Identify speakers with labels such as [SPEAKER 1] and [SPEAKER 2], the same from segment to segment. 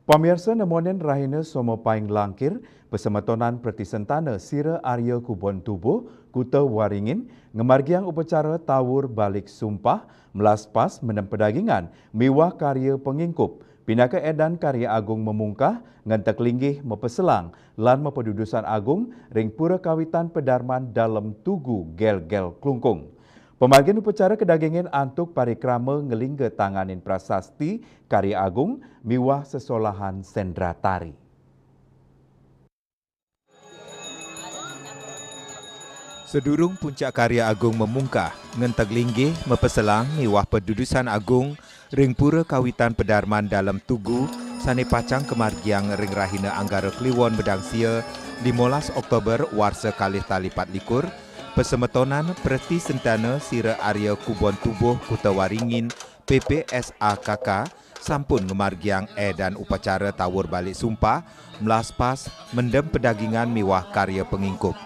[SPEAKER 1] Pamirsa nemonen rahina somo paing langkir pesemetonan pertisentana Sira Arya Kubon Tubuh Kuta Waringin ngemargiang upacara tawur balik sumpah melaspas menempedagingan miwah karya pengingkup pinaka edan karya agung memungkah ngantek linggih mepeselang lan mepedudusan agung ring pura kawitan pedarman dalam tugu gel-gel klungkung. Pemargian upacara kedagingan antuk parikrama ngelingga tanganin prasasti karya agung miwah sesolahan sendra tari.
[SPEAKER 2] Sedurung puncak karya agung memungkah, ngenteg linggih mepeselang miwah pedudusan agung ring pura kawitan pedarman dalam tugu sane pacang kemargiang ring rahina Anggara Kliwon Bedangsia 15 Oktober warsa kalih tali 24 pesemetonan Perti Sentana Sira Arya Kubon Tubuh Kuta Waringin PPSAKK sampun ngemargiang dan upacara tawur balik sumpah melaspas mendem pedagingan miwah karya pengingkup.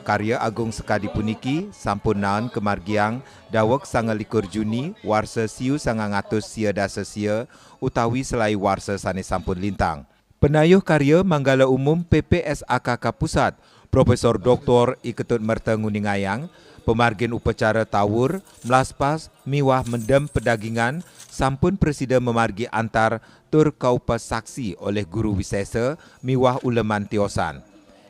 [SPEAKER 2] Karya agung sekadi puniki sampun naon kemargiang dawek 29 Juni warsa siu 900 sia dasa sia utawi selai warsa sane sampun lintang. Penayuh karya Manggala Umum PPSAKK Pusat Profesor Dr. Iketut Merta Nguningayang, pemargin upacara tawur, melaspas, miwah mendem pedagingan, sampun Presiden memargi antar tur kaupa saksi oleh guru wisesa, miwah uleman tiosan.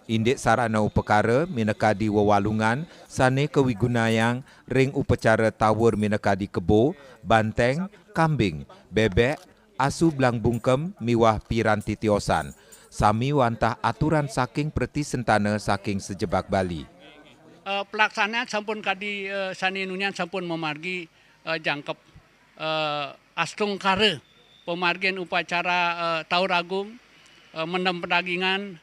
[SPEAKER 2] Indik sarana upakara minekadi wewalungan, sane kewigunayang, ring upacara tawur minekadi kebo, banteng, kambing, bebek, asu belang bungkem, miwah piranti tiosan. Sami wantah aturan saking Perti Sentana saking sejebak Bali.
[SPEAKER 3] Pelaksanaan sampun kadi sani nunyan sampun memargi jangkep astung kare pemargian upacara tawur agung mendem pedagingan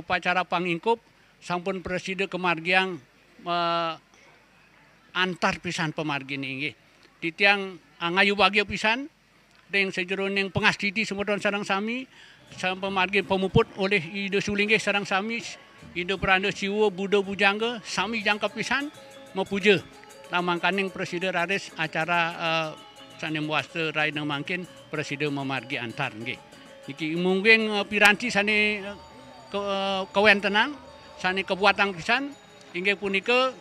[SPEAKER 3] upacara pangingkup sampun Presiden kemargiang antar pisan pemargin ini. Titiang ngayu bagio pisan dengan sejeroning pengastiti semeton sarang sami sampai margin pemuput oleh ide sulinggih sarang sami ide peranda siwo budo bujangga sami jangkap pisan mepuja lamangkaning Presiden raris acara sanem wasta rai nang mangkin Presiden memargi antar nggih iki mungkin piranti sane kewentenan sane kebuatan pisan inggih punika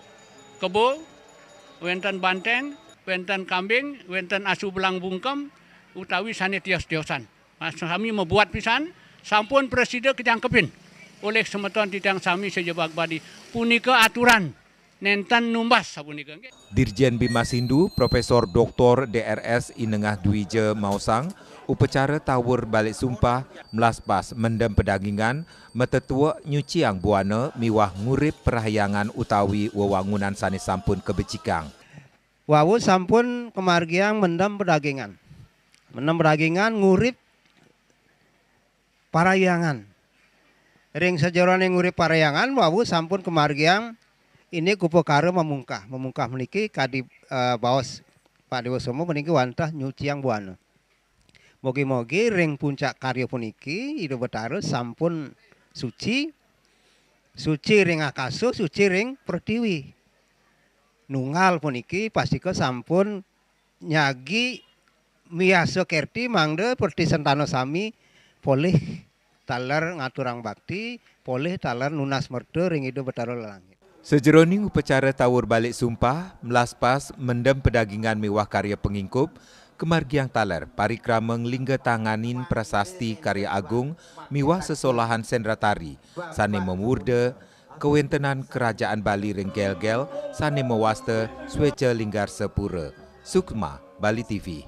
[SPEAKER 3] kebo wenten banteng wenten kambing wenten asu belang bungkem utawi sane tios-tiosan. Kami membuat pisan, sampun Presiden kejangkepin oleh semeton titiang sami sejebak Bali. Punika aturan, nentan numbas sapunika.
[SPEAKER 2] Dirjen Bimasindu, Profesor Dr. DRS Inengah Dwija Mausang, upacara tawur balik sumpah melaspas mendem pedagingan, metetua nyuciang buana miwah ngurip perahyangan utawi wewangunan sane sampun kebecikang.
[SPEAKER 4] Wawu sampun kemargiang mendem pedagingan. Mendem pedagingan ngurip parayangan. Ring sejarah yang ngurip parayangan wawu sampun kemargiang ini kupokare memungkah meniki kadi baos Pak Dewa Somo meniki wantah nyuciang buana. Mogi-mogi ring puncak karya puniki ido betara sampun suci ring akaso suci ring pertiwi. Nunggal puniki pasika sampun nyagi miaso kerti mangde Perti Sentana sami poleh talar ngaturang bakti, poleh talar nunas merdu ring hidup betara langit.
[SPEAKER 2] Sejeroning upacara tawur balik sumpah, melaspas mendem pedagingan miwah karya pengingkup, kemargiang talar parikrama nglingga tanganin prasasti karya agung miwah sesolahan sendra tari, sane memurde kewentenan kerajaan Bali ring gel-gel, sane mewasta Swece Linggar Sepura. Sukma, Bali TV.